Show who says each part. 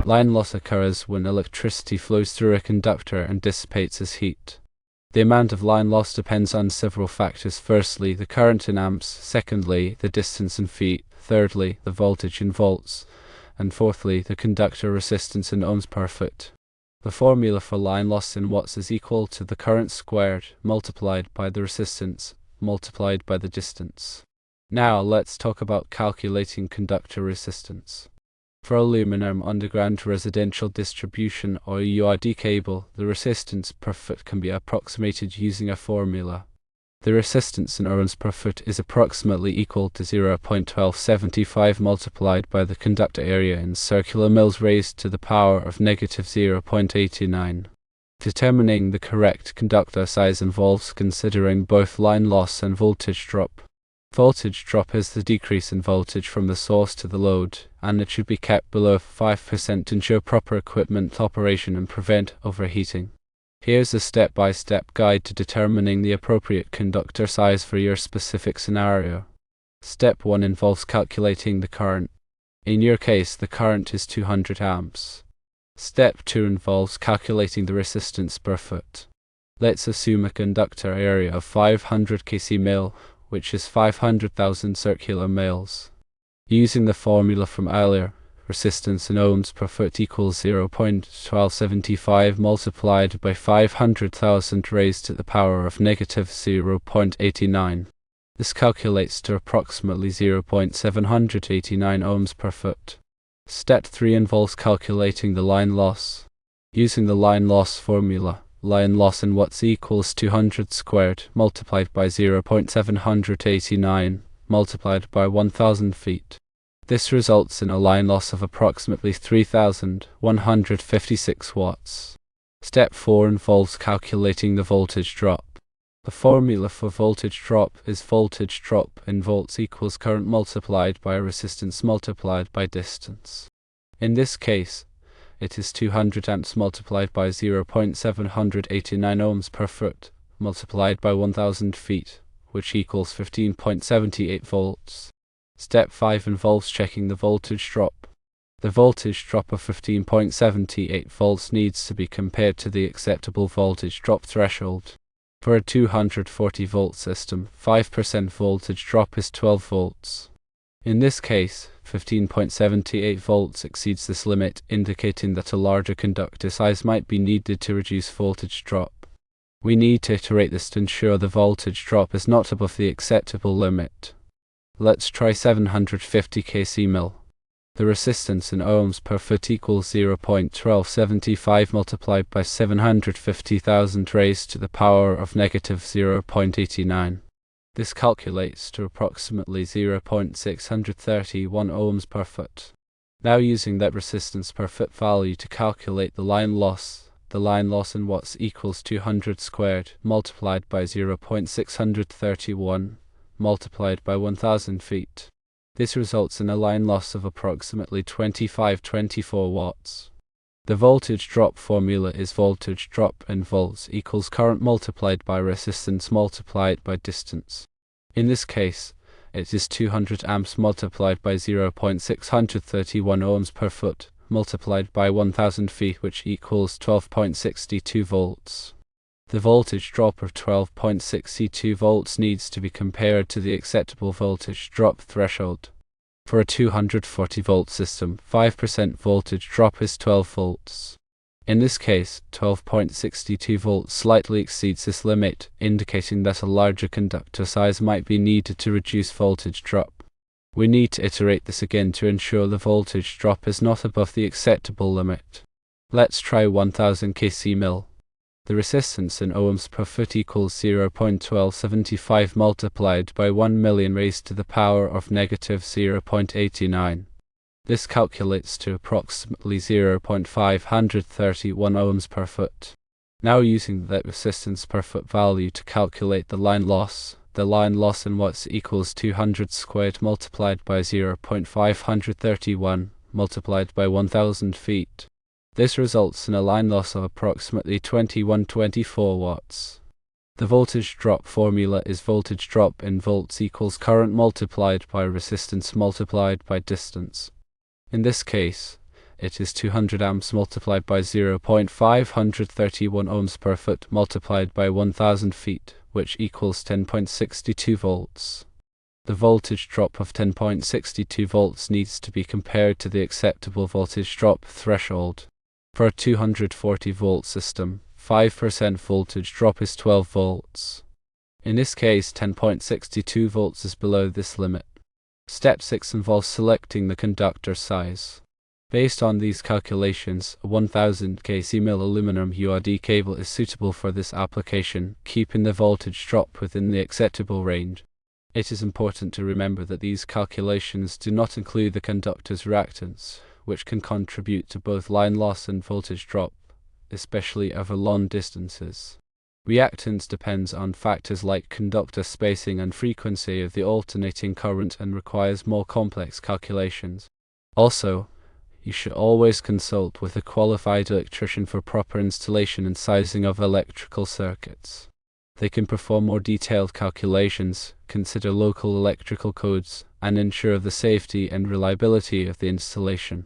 Speaker 1: Line loss occurs when electricity flows through a conductor and dissipates as heat. The amount of line loss depends on several factors. Firstly, the current in amps. Secondly, the distance in feet. Thirdly, the voltage in volts. And fourthly, the conductor resistance in ohms per foot. The formula for line loss in watts is equal to the current squared multiplied by the resistance multiplied by the distance. Now let's talk about calculating conductor resistance. For aluminum underground residential distribution or UID cable, the resistance per foot can be approximated using a formula. The resistance in ohms per foot is approximately equal to 0.1275 multiplied by the conductor area in circular mils raised to the power of negative 0.89. Determining the correct conductor size involves considering both line loss and voltage drop. Voltage drop is the decrease in voltage from the source to the load, and it should be kept below 5% to ensure proper equipment operation and prevent overheating. Here's a step-by-step guide to determining the appropriate conductor size for your specific scenario. Step 1 involves calculating the current. In your case, the current is 200 amps. Step 2 involves calculating the resistance per foot. Let's assume a conductor area of 500 kc mil, which is 500,000 circular mils. Using the formula from earlier, resistance in ohms per foot equals 0.1275 multiplied by 500,000 raised to the power of negative 0.89. This calculates to approximately 0.789 ohms per foot. Step 3 involves calculating the line loss. Using the line loss formula, line loss in watts equals 200 squared multiplied by 0.789 multiplied by 1000 feet. This results in a line loss of approximately 3,156 watts. Step 4 involves calculating the voltage drop. The formula for voltage drop is voltage drop in volts equals current multiplied by resistance multiplied by distance. In this case, it is 200 amps multiplied by 0.789 ohms per foot multiplied by 1000 feet, which equals 15.78 volts. Step 5 involves checking the voltage drop. The voltage drop of 15.78 volts needs to be compared to the acceptable voltage drop threshold. For a 240 volt system, 5% voltage drop is 12 volts. In this case, 15.78 volts exceeds this limit, indicating that a larger conductor size might be needed to reduce voltage drop. We need to iterate this to ensure the voltage drop is not above the acceptable limit. Let's try 750 kc mil. The resistance in ohms per foot equals 0.1275 multiplied by 750,000 raised to the power of negative 0.89. This calculates to approximately 0.631 ohms per foot. Now using that resistance per foot value to calculate the line loss in watts equals 200 squared multiplied by 0.631 multiplied by 1000 feet. This results in a line loss of approximately 25-24 watts. The voltage drop formula is voltage drop in volts equals current multiplied by resistance multiplied by distance. In this case, it is 200 amps multiplied by 0.631 ohms per foot multiplied by 1000 feet, which equals 12.62 volts. The voltage drop of 12.62 volts needs to be compared to the acceptable voltage drop threshold. For a 240 volt system, 5% voltage drop is 12 volts. In this case, 12.62 volts slightly exceeds this limit, indicating that a larger conductor size might be needed to reduce voltage drop. We need to iterate this again to ensure the voltage drop is not above the acceptable limit. Let's try 1000 kc mil. The resistance in ohms per foot equals 0.1275 multiplied by 1 million raised to the power of negative 0.89. This calculates to approximately 0.531 ohms per foot. Now using that resistance per foot value to calculate the line loss in watts equals 200 squared multiplied by 0.531 multiplied by 1000 feet. This results in a line loss of approximately 21-24 watts. The voltage drop formula is voltage drop in volts equals current multiplied by resistance multiplied by distance. In this case, it is 200 amps multiplied by 0.531 ohms per foot multiplied by 1000 feet, which equals 10.62 volts. The voltage drop of 10.62 volts needs to be compared to the acceptable voltage drop threshold. For a 240 volt system, 5% voltage drop is 12 volts. In this case, 10.62 volts is below this limit. Step 6 involves selecting the conductor size. Based on these calculations, a 1000 kc mil aluminum UAD cable is suitable for this application, keeping the voltage drop within the acceptable range. It is important to remember that these calculations do not include the conductor's reactance, which can contribute to both line loss and voltage drop, especially over long distances. Reactance depends on factors like conductor spacing and frequency of the alternating current and requires more complex calculations. Also, you should always consult with a qualified electrician for proper installation and sizing of electrical circuits. They can perform more detailed calculations, consider local electrical codes, and ensure the safety and reliability of the installation.